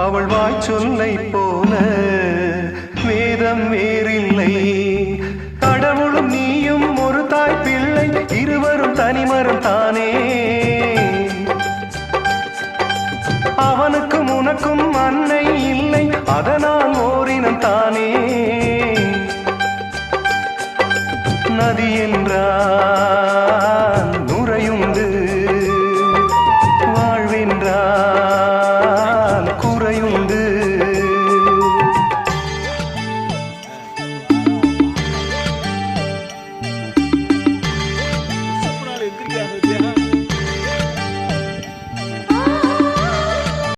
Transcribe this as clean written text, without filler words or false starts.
அவள் வாய் சொல்லை போல வேதம் வேறில்லை. கடவுளும் நீயும் ஒரு தாய் பிள்ளை, இருவரும் தனிமரம் தானே. அவனுக்கும் உனக்கும் அன்னை இல்லை, அதனால் ஓரினம் தானே. நதி என்றார்